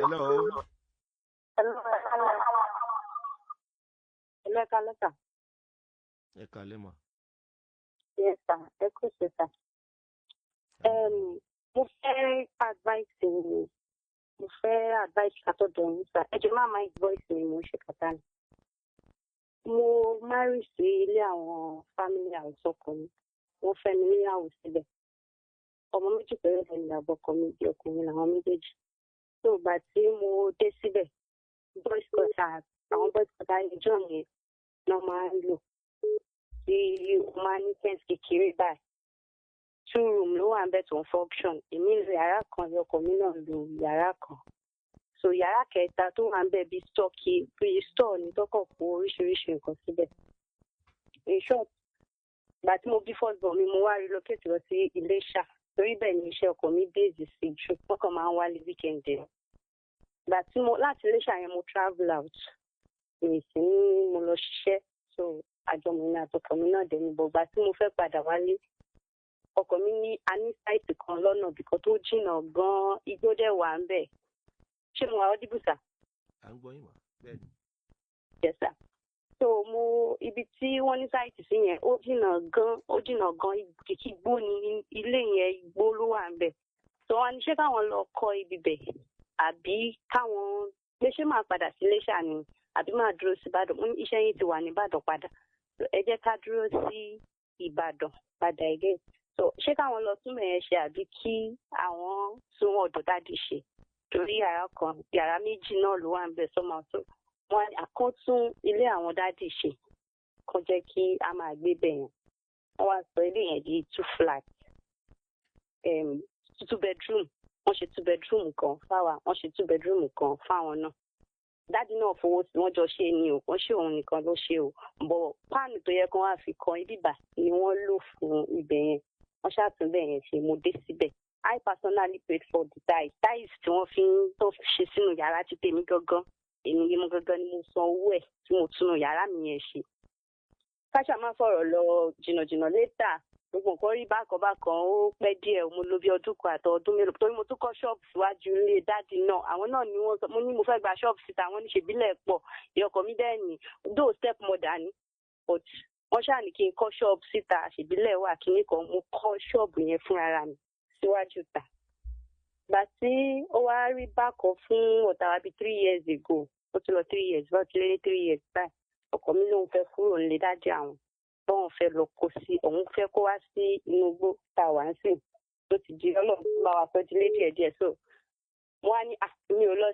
Hello. Hello, Kaleka. Ẹ kálẹ́ mà. Yes, sir. Ẹ kú ṣe, sir. Mo fẹ́ advice mi. Mo fẹ́ advice látọ̀dọ̀ yín, sir. Ẹ jọ̀ọ́ má mind voice mi, mo ń ṣe kàtà ni. Mo marry sí ilé àwọn family house ọkọ mi. Wọ́n fẹ́ mi níyàwó síbẹ̀. Ọmọ méjì péré lẹ́nu ìyàbọ̀ ọkọ mi bí ọkùnrin làwọn méjèèjì. Tó ìgbà tí mo dé síbẹ̀, boys quarter àwọn boys quarter ìjọ yẹn náà máa ń lò. Tí o máa ní fence kékeré báyìí. 2 room ló wà ń bẹ̀ tó ń function. Èmi lo yàrá kan, ọkọ mi náà lo yàrá kan. So yàrá kẹta tó wà ń bẹ̀ bí store ní tọ́kọ̀ kó oríṣiríṣi nǹkan síbẹ̀. In short, ìgbà tí mo bí first born mi, mo wá relocate lọ sí Iléṣà. Torí bẹ́ẹ̀ ni iṣẹ́ ọkọ mi base sí ju. Wọ́n kàn máa ń wálé weekend ẹ̀. Ìgbà tí láti Iléṣà yẹn mo travel out. Mo lọ ṣiṣẹ́. So àjọmọ̀ mi àtọkọ mi náà dẹ̀ ní bọ̀. Ìgbà tí mo fẹ́ padà wálé, ọkọ mi ní a ní sáìtì kan lọ́nà bìkan tó jìnnà gan-an, igbó dẹ̀ wà ń bẹ̀. Ṣé mo wà audible, sir? À ń gbọ́ yín mà. Bẹ́ẹ̀ni. Yes, sir. So ibi tí wọ́n ní sáìtì sí yẹn ó jìnnà gan, kìkì igbó ni ilé yẹn, igbó ló wà ń bẹ̀. So wọ́n ní ṣé káwọn lọ kọ́ ibi bẹ̀ àbí káwọn pé ṣé máa padà sí Iléṣà ni àbí máa dúró sí Ìbàdàn. Mo ní iṣẹ́ yín ti wà ní Ìbàdàn padà. So ẹ jẹ́ ká dúró sí Ìbàdàn padà again. So ṣé káwọn lọ tún mẹ̀yẹn ṣe àbí kí àwọn tún ọ̀dọ̀ dádì ṣe? Torí yàrá méjì náà ló wà ń bẹ̀ sọ́mọ tó. Wọ́n àkọ́tún ilé àwọn dádì ṣe kó jẹ́ kí a máa gbé bẹ̀ yẹn. Wọ́n wá sọ ilé yẹn di 2 flat. 2 bedroom. Wọ́n ṣe 2 bedroom kan fáwa. Wọ́n ṣe 2 bedroom kan fáwọn náà. Dádì náà fowó sí wọ́n jọ ṣe ni o. Wọ́n ṣe òun nìkan ló ṣe o. Bọ̀ páànù tó yẹ kó wá fi kan ibi bà ni wọ́n lò fún ibẹ̀ yẹn. Wọ́n ṣàtúnbẹ̀ yẹn ṣe mo dé síbẹ̀. I personally paid for the tiles. Tiles tí wọ́n fi ṣe sínú yàrá ti tèmi gangan. Èmi ni mo gangan ni mo san owó ẹ̀ tí mo túnú yàrá mi yẹn ṣe. Káṣá máa fọ̀rọ̀ lọ jìnnàjìnnà létà. Gbogbo nǹkan rí bákan ó pẹ́ díẹ̀. Mo lò bí ọdún kan àti ọdún mélòó. Torí mo tún kọ́ ṣọ́ọ̀bù síwájú ilé dádì náà. Àwọn náà ni wọ́n sọ, mo ní mo fẹ́ gba ṣọ́ọ̀bù síta. Wọ́n ní ṣèbílẹ̀ pọ̀. Ìyọkọ̀ mi dẹ́ ni. Though step mother ni. But wọ́n ṣáà ní kí n kọ́ ṣọ́ọ̀bù síta. Ṣèbílẹ̀ wà kíní kan. Mo kọ́ ṣọ́ọ̀bù yẹn fún ara mi síwájú ta. Ìgbà tí ó wá rí bákan fún ọ̀tàwà bíi 3 years ago. Ó ti lọ 3 years. Bá ti lé ní 3 years báyìí. Ọkọ mi lóun fẹ́ kúrò nílé dádì àwọn. Bọ́n fẹ́ lọ kó sí, òun fẹ́ kó wá sí inú igbó tá a wà ń sìn. Tó ti di Ọlọ́run tó bá wa sọ ti lé díẹ̀díẹ̀. So wọ́n á ní mi ò lọ